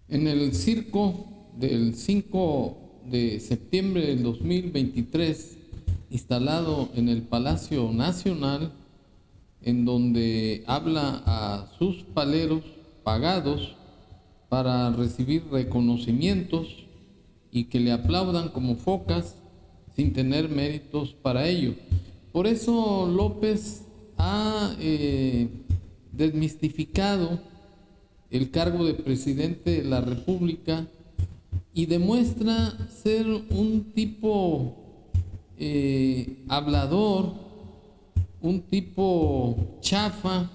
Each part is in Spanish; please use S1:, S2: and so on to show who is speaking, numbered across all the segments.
S1: En el circo del 5 de septiembre del 2023, instalado en el Palacio Nacional, en donde habla a sus paleros pagados para recibir reconocimientos y que le aplaudan como focas sin tener méritos para ello. Por eso López ha desmistificado el cargo de presidente de la República y demuestra ser un tipo hablador, un tipo chafa,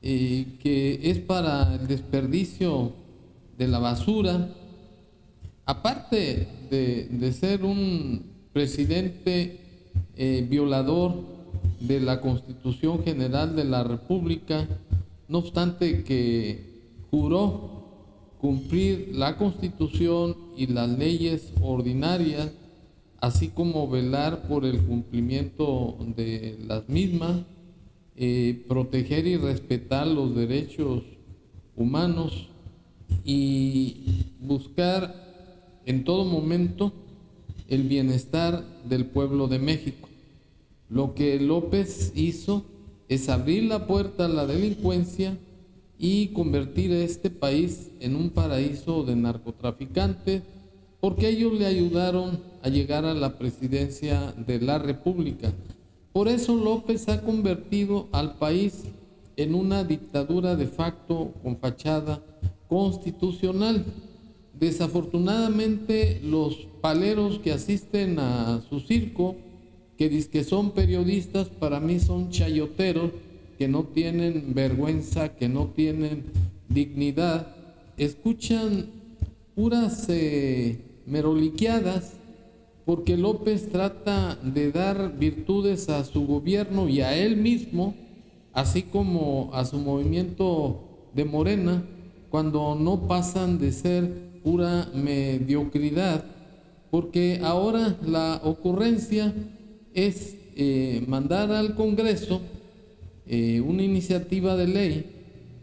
S1: que es para el desperdicio de la basura. Aparte de ser un presidente violador de la Constitución General de la República, no obstante que juró cumplir la Constitución y las leyes ordinarias, así como velar por el cumplimiento de las mismas, proteger y respetar los derechos humanos y buscar en todo momento el bienestar del pueblo de México. Lo que López hizo es abrir la puerta a la delincuencia y convertir a este país en un paraíso de narcotraficantes, porque ellos le ayudaron a llegar a la presidencia de la República. Por eso López ha convertido al país en una dictadura de facto con fachada constitucional. Desafortunadamente, los paleros que asisten a su circo, que dizque son periodistas, para mí son chayoteros que no tienen vergüenza, que no tienen dignidad, escuchan puras meroliqueadas, porque López trata de dar virtudes a su gobierno y a él mismo, así como a su movimiento de Morena, cuando no pasan de ser pura mediocridad, porque ahora la ocurrencia es mandar al Congreso una iniciativa de ley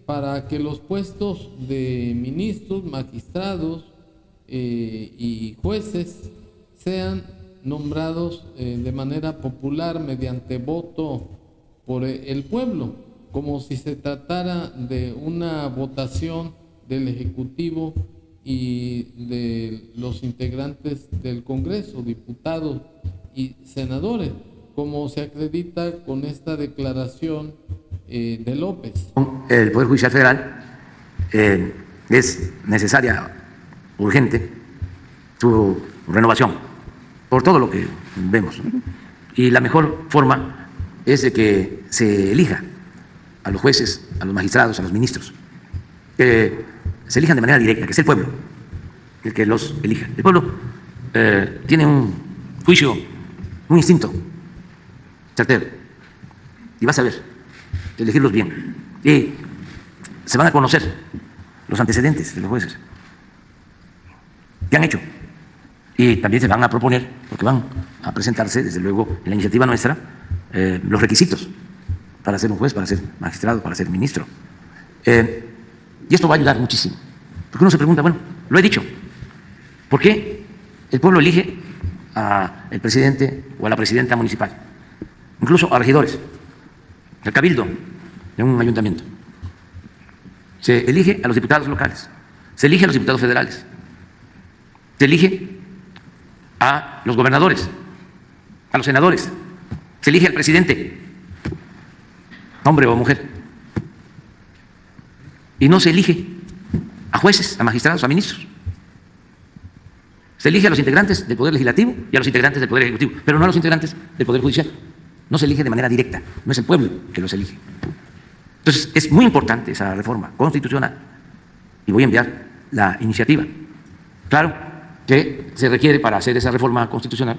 S1: para que los puestos de ministros, magistrados y jueces sean nombrados de manera popular mediante voto por el pueblo, como si se tratara de una votación del Ejecutivo y de los integrantes del Congreso, diputados y senadores, como se acredita con esta declaración de López.
S2: El Poder Judicial Federal es necesaria, urgente, su renovación, por todo lo que vemos. Y la mejor forma es de que se elija a los jueces, a los magistrados, a los ministros, que se elijan de manera directa, que es el pueblo el que los elija. El pueblo tiene un juicio, un instinto certero, y vas a ver, elegirlos bien. Y se van a conocer los antecedentes de los jueces, qué han hecho, y también se van a proponer, porque van a presentarse, desde luego, en la iniciativa nuestra, los requisitos para ser un juez, para ser magistrado, para ser ministro. Y esto va a ayudar muchísimo, porque uno se pregunta, bueno, lo he dicho, ¿por qué el pueblo elige al presidente o a la presidenta municipal, incluso a regidores, al cabildo de un ayuntamiento? Se elige a los diputados locales, se elige a los diputados federales, se elige a los gobernadores, a los senadores, se elige al presidente, hombre o mujer, y no se elige a jueces, a magistrados, a ministros. Se elige a los integrantes del Poder Legislativo y a los integrantes del Poder Ejecutivo, pero no a los integrantes del Poder Judicial. No se elige de manera directa, no es el pueblo que los elige. Entonces, es muy importante esa reforma constitucional y voy a enviar la iniciativa. Claro que se requiere, para hacer esa reforma constitucional,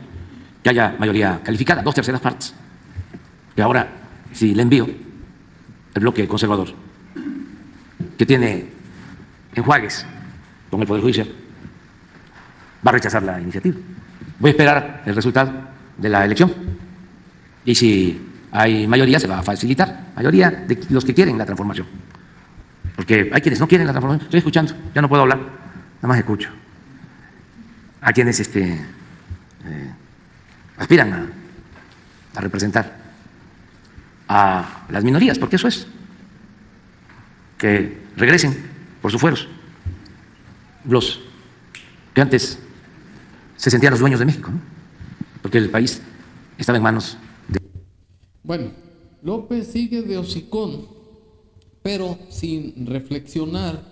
S2: que haya mayoría calificada, 2/3 partes. Que ahora, si le envío, el bloque conservador, que tiene enjuagues con el Poder Judicial, va a rechazar la iniciativa. Voy a esperar el resultado de la elección y si hay mayoría se va a facilitar, mayoría de los que quieren la transformación, porque hay quienes no quieren la transformación. Estoy escuchando, ya no puedo hablar. nada más escucho a quienes aspiran a representar a las minorías, porque eso es, que regresen por sus fueros los que antes se sentían los dueños de México, ¿no? Porque el país estaba en manos de...
S1: Bueno, López sigue de hocicón, pero sin reflexionar,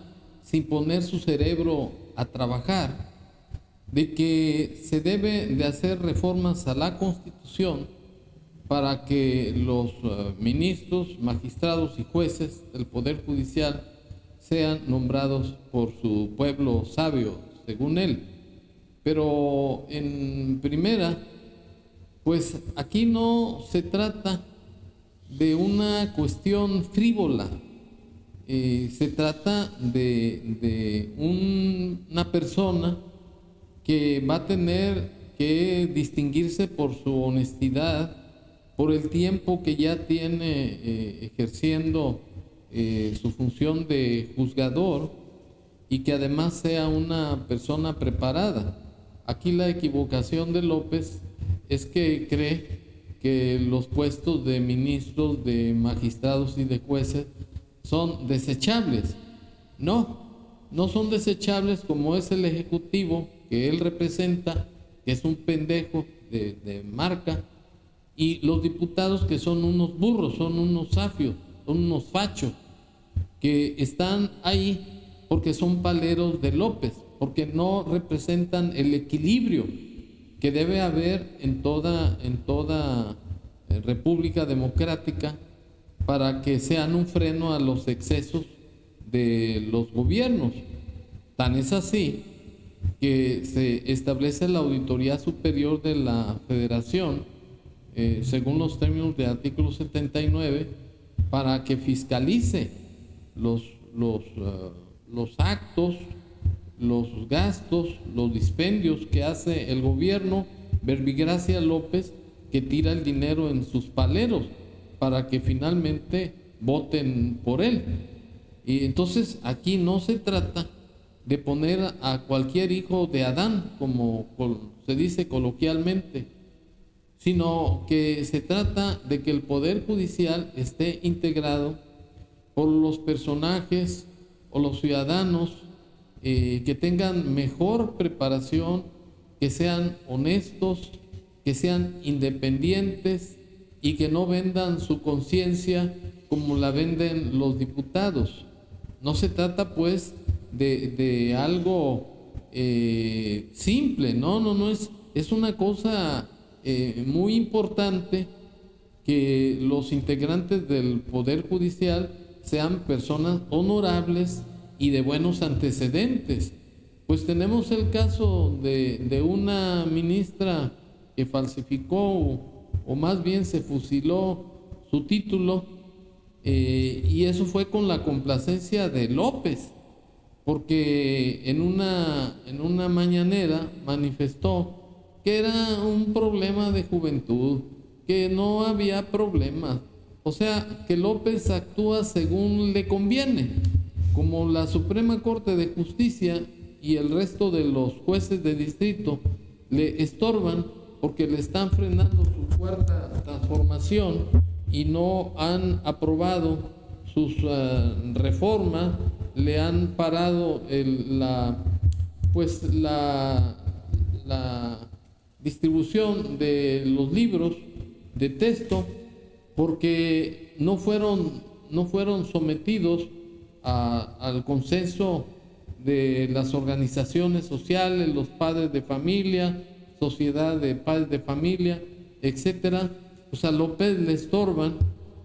S1: sin poner su cerebro a trabajar, de que se debe de hacer reformas a la Constitución para que los ministros, magistrados y jueces del Poder Judicial sean nombrados por su pueblo sabio, según él. Pero en primera, pues aquí no se trata de una cuestión frívola, se trata de una persona que va a tener que distinguirse por su honestidad, por el tiempo que ya tiene ejerciendo su función de juzgador, y que además sea una persona preparada. Aquí la equivocación de López es que cree que los puestos de ministros, de magistrados y de jueces son desechables. No, no son desechables como es el Ejecutivo que él representa, que es un pendejo de marca, y los diputados que son unos burros, son unos zafios, son unos fachos, que están ahí porque son paleros de López, porque no representan el equilibrio que debe haber en toda república democrática para que sean un freno a los excesos de los gobiernos. Tan es así que se establece la Auditoría Superior de la Federación, según los términos del artículo 79, para que fiscalice los actos, los gastos, los dispendios que hace el gobierno Verbigracia López, que tira el dinero en sus paleros para que finalmente voten por él. Y entonces aquí no se trata de poner a cualquier hijo de Adán, como se dice coloquialmente, sino que se trata de que el Poder Judicial esté integrado por los personajes o los ciudadanos que tengan mejor preparación, que sean honestos, que sean independientes y que no vendan su conciencia como la venden los diputados. No se trata pues de algo simple, no es una cosa muy importante que los integrantes del Poder Judicial sean personas honorables y de buenos antecedentes. Pues tenemos el caso de una ministra que falsificó, o más bien se fusiló su título, y eso fue con la complacencia de López, porque en una mañanera manifestó que era un problema de juventud, que no había problema. O sea, que López actúa según le conviene, como la Suprema Corte de Justicia y el resto de los jueces de distrito le estorban porque le están frenando su cuarta transformación y no han aprobado sus reformas, le han parado la distribución de los libros de texto, porque no fueron sometidos al consenso de las organizaciones sociales, los padres de familia, sociedad de padres de familia, etcétera. Pues a López le estorban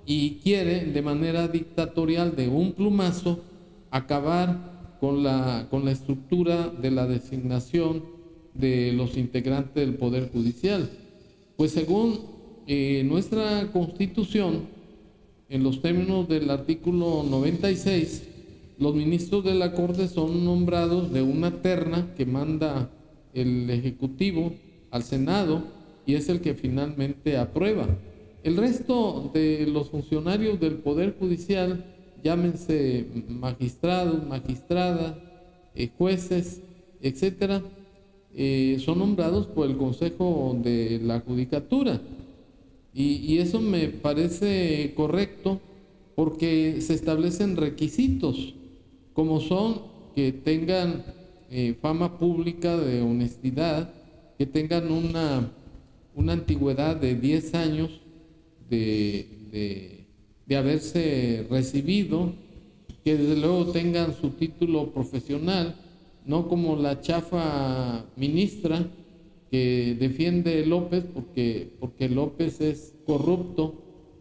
S1: y quiere de manera dictatorial, de un plumazo, acabar con la estructura de la designación de los integrantes del Poder Judicial. Pues según nuestra Constitución, en los términos del artículo 96, los ministros de la Corte son nombrados de una terna que manda el Ejecutivo al Senado y es el que finalmente aprueba. El resto de los funcionarios del Poder Judicial, llámense magistrados, magistradas, jueces, etcétera, son nombrados por el Consejo de la Judicatura. Y eso me parece correcto porque se establecen requisitos, como son que tengan fama pública de honestidad, que tengan una antigüedad de 10 años de haberse recibido, que desde luego tengan su título profesional, no como la chafa ministra que defiende López porque López es corrupto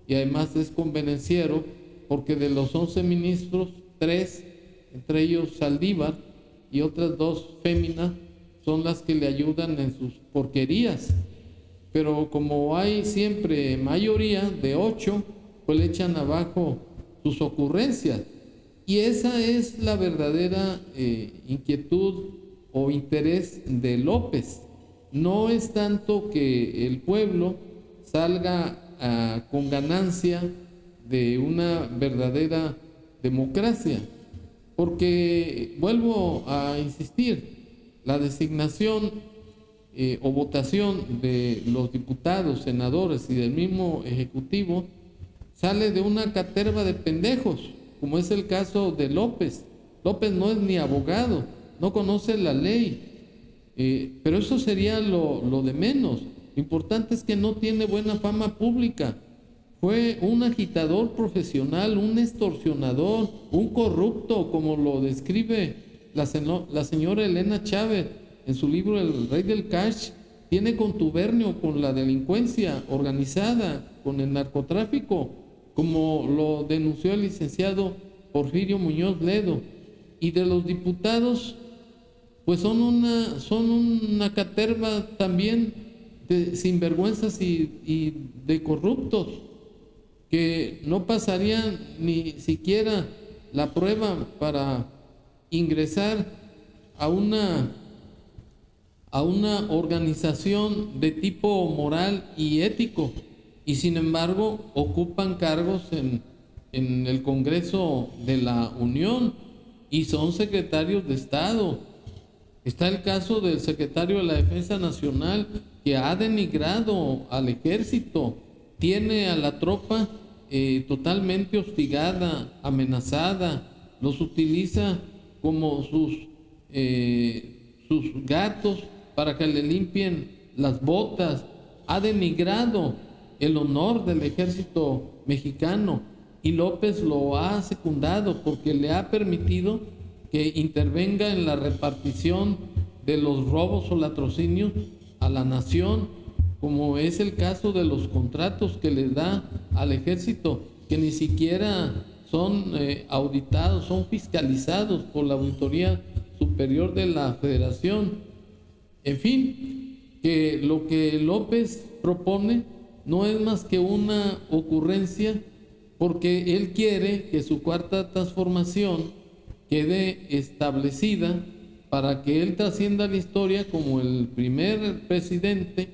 S1: y además es convenenciero, porque de los 11 ministros, 3, entre ellos Saldívar y otras 2 féminas, son las que le ayudan en sus porquerías. Pero como hay siempre mayoría de 8, pues le echan abajo sus ocurrencias. Y esa es la verdadera inquietud o interés de López. No es tanto que el pueblo salga con ganancia de una verdadera democracia, porque vuelvo a insistir, la designación o votación de los diputados, senadores y del mismo ejecutivo sale de una caterva de pendejos, como es el caso de López. López no es ni abogado, no conoce la ley, pero eso sería lo de menos. Lo importante es que no tiene buena fama pública. Fue un agitador profesional, un extorsionador, un corrupto, como lo describe la señora Elena Chávez en su libro El Rey del Cash. Tiene contubernio con la delincuencia organizada, con el narcotráfico, como lo denunció el licenciado Porfirio Muñoz Ledo. Y de los diputados, pues son una caterva también de sinvergüenzas y de corruptos, que no pasarían ni siquiera la prueba para ingresar a una organización de tipo moral y ético, y sin embargo ocupan cargos en el Congreso de la Unión y son secretarios de Estado. Está el caso del secretario de la Defensa Nacional, que ha denigrado al ejército, tiene a la tropa totalmente hostigada, amenazada, los utiliza como sus gatos para que le limpien las botas, ha denigrado el honor del ejército mexicano, y López lo ha secundado porque le ha permitido que intervenga en la repartición de los robos o latrocinios a la nación, como es el caso de los contratos que les da al ejército, que ni siquiera son auditados, son fiscalizados por la Auditoría Superior de la Federación. En fin, que lo que López propone no es más que una ocurrencia, porque él quiere que su cuarta transformación quede establecida para que él trascienda la historia como el primer presidente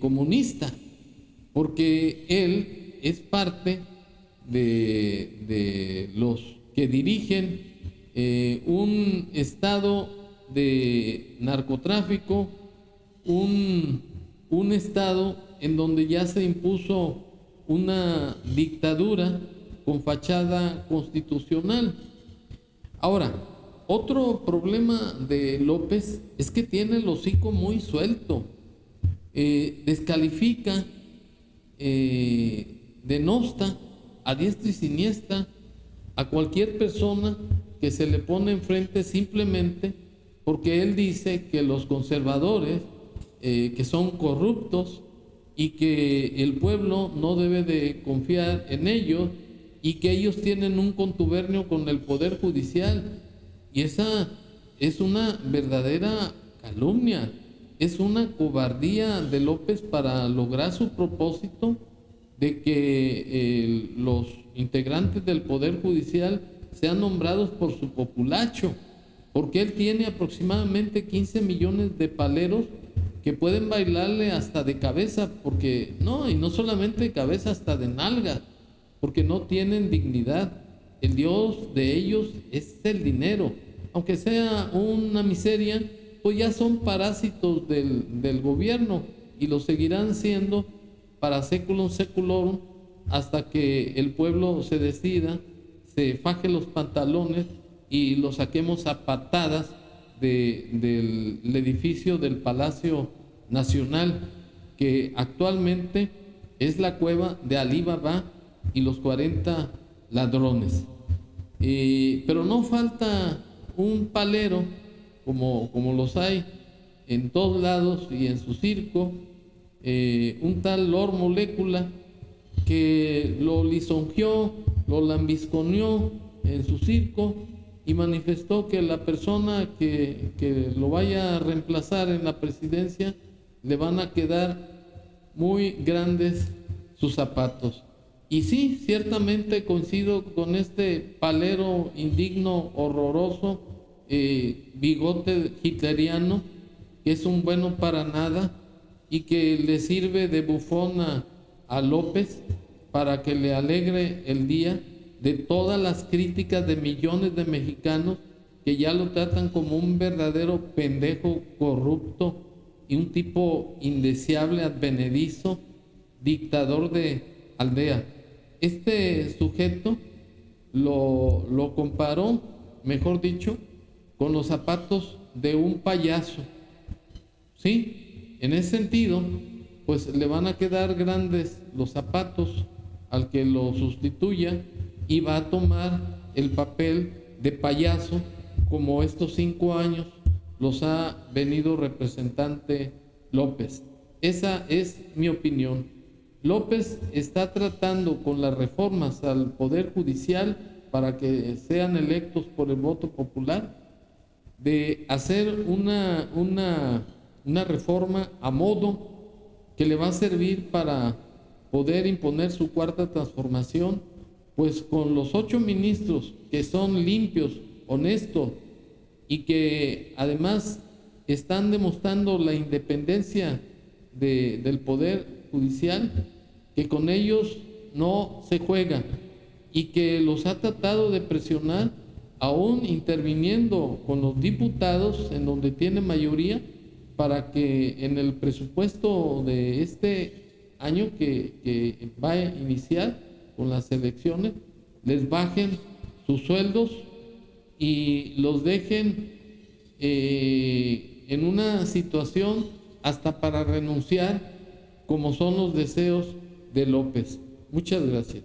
S1: comunista, porque él es parte de los que dirigen un estado de narcotráfico, un estado en donde ya se impuso una dictadura con fachada constitucional. Ahora, otro problema de López es que tiene el hocico muy suelto, descalifica, denosta a diestra y siniestra a cualquier persona que se le pone enfrente, simplemente porque él dice que los conservadores que son corruptos y que el pueblo no debe de confiar en ellos, y que ellos tienen un contubernio con el Poder Judicial. Y esa es una verdadera calumnia, es una cobardía de López para lograr su propósito de que los integrantes del Poder Judicial sean nombrados por su populacho, porque él tiene aproximadamente 15 millones de paleros que pueden bailarle hasta de cabeza, porque no, y no solamente de cabeza, hasta de nalga, porque no tienen dignidad. El Dios de ellos es el dinero. aunque sea una miseria, pues ya son parásitos del gobierno y lo seguirán siendo para séculum seculorum hasta que el pueblo se decida, se faje los pantalones y lo saquemos a patadas del edificio del Palacio Nacional, que actualmente es la cueva de Alí Baba y los 40 ladrones. Pero no falta un palero, como los hay en todos lados y en su circo, un tal Lord Molécula, que lo lisonjeó, lo lambisconeó en su circo y manifestó que la persona que lo vaya a reemplazar en la presidencia le van a quedar muy grandes sus zapatos. Y sí, ciertamente coincido con este palero indigno, horroroso, bigote hitleriano, que es un bueno para nada y que le sirve de bufón a López para que le alegre el día de todas las críticas de millones de mexicanos que ya lo tratan como un verdadero pendejo corrupto y un tipo indeseable, advenedizo, dictador de aldea. Este sujeto lo comparó, mejor dicho, con los zapatos de un payaso. Sí, en ese sentido, pues le van a quedar grandes los zapatos al que lo sustituya y va a tomar el papel de payaso como estos 5 años los ha venido representante López. Esa es mi opinión. López está tratando con las reformas al Poder Judicial para que sean electos por el voto popular, de hacer una reforma a modo que le va a servir para poder imponer su cuarta transformación, pues con los 8 ministros que son limpios, honestos y que además están demostrando la independencia del Poder Judicial, que con ellos no se juega y que los ha tratado de presionar, aún interviniendo con los diputados en donde tiene mayoría, para que en el presupuesto de este año que va a iniciar con las elecciones, les bajen sus sueldos y los dejen en una situación hasta para renunciar, como son los deseos de López. Muchas gracias.